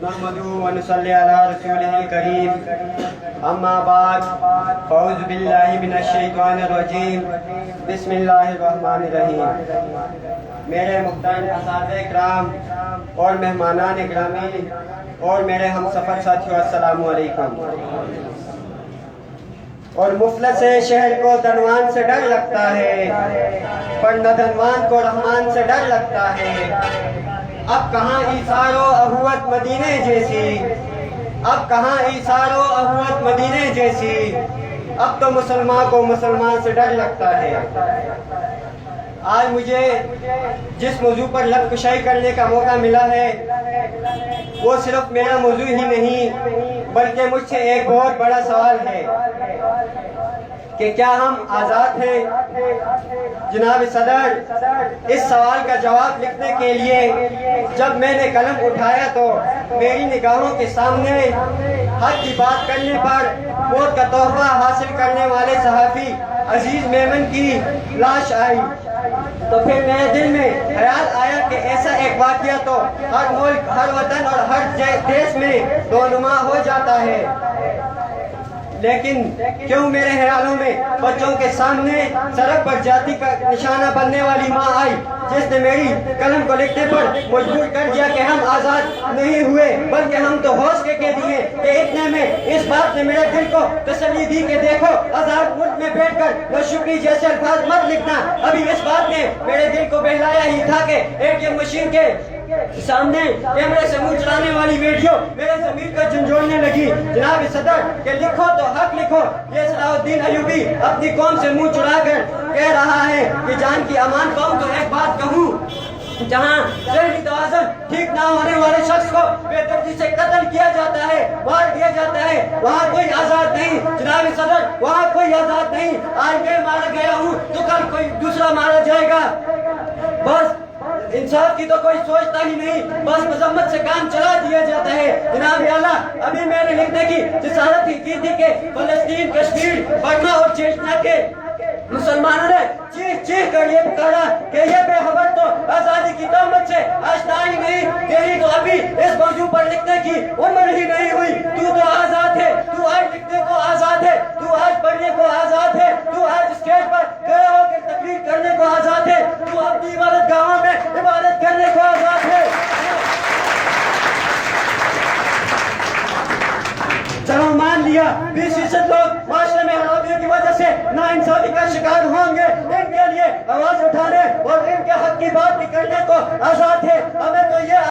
नहमदुहु व नुसल्ली अला रसूलिहिल करीम अम्मा बाद फ़अऊज़ु बिल्लाहि मिनश शैतानिर रजीम बिस्मिल्लाहिर रहमानिर रहीम। मेरे मुहतरम असातिज़े इकराम और मेहमानान गिरामी और मेरे हम सफ़र साथियों, अस्सलामु अलैकुम। और मुफलस शहर को धनवान से डर लगता है, पर न धनवान को रहमान से डर लगता है। अब कहाँ ईसारो अहुवत मदीने जैसी, अब कहाँ ईसारो अहुवत मदीने जैसी, अब तो मुसलमान को मुसलमान से डर लगता है। आज मुझे जिस मौजू पर लब कुशाई करने का मौका मिला है वो सिर्फ मेरा मौजू ही नहीं बल्कि मुझसे एक बहुत बड़ा सवाल है कि क्या हम आज़ाद हैं? जनाब सदर, इस सवाल का जवाब लिखने के लिए जब मैंने कलम उठाया तो मेरी निगाहों के सामने हक की बात करने पर मौत का तोहफा हासिल करने वाले सहाफ़ी अजीज मेमन की लाश आई। तो फिर मेरे दिल में ख्याल आया कि ऐसा एक वाक़या तो हर मुल्क, हर वतन और हर देश में दोनुमा हो जाता है, लेकिन क्यों मेरे ख्यालों में बच्चों के सामने सड़क पर जाति का निशाना बनने वाली माँ आई जिसने मेरी कलम को लिखने पर मजबूर कर दिया कि हम आज़ाद नहीं हुए बल्कि हम तो होश के कैदी हैं। कि इतने में इस बात ने मेरे दिल को तसल्ली दी कि देखो, आज़ाद मुल्क में बैठकर नौशुक्री जैसे अल्फाज मत लिखना। अभी इस बात ने मेरे दिल को बहलाया ही था कि एटीएम मशीन के सामने कैमरे से मुंह चलाने वाली वीडियो मेरे ज़मीर को झंझोड़ने लगी। जनाब सदर के लिखो तो हक लिखो, ये सलाहुद्दीन अय्यूबी अपनी कौम से मुंह चुराकर कह रहा है कि जान की अमान पाऊं तो एक बात कहूं, जहाँ ज़हनी तवाज़ुन ठीक ना होने वाले शख्स को बेदर्दी से कत्ल किया जाता है, मार दिया जाता है, वहाँ कोई आज़ाद नहीं। जनाब सदर, वहाँ कोई आज़ाद नहीं। आज मैं मारा गया हूँ तो कल कोई दूसरा मारा जाएगा। बस इंसाफ की तो कोई सोचता ही नहीं, बस मजम्मत से काम चला दिया जाता है। जनाब आला, अभी मैंने लिखने की जिसारत की थी कि फलस्तीन, कश्मीर, बर्मा और चेचन्या के मुसलमानों ने चीख चीख कर ये पुकारा कि ये बेखबर तो आजादी की तहमत से आशना ही नहीं, तेरी तो अभी इस मौजू पर लिखने की उम्र ही नहीं हुई। तू तो आजाद है, तू आज लिखने को आजाद है, तू आज पढ़ने को आजाद है, तू आज स्टेज पर खड़े होकर तकरीर करने को आजाद है, तू अपनी इबादत गाहों में इबादत करने को आजाद है। चलो मान लिया 20% लोग माशरे में हरामियों की वजह से नाइंसाफी का शिकार होंगे, इनके लिए आवाज उठाने और इनके हक की बात करने को आजाद है। हमें तो ये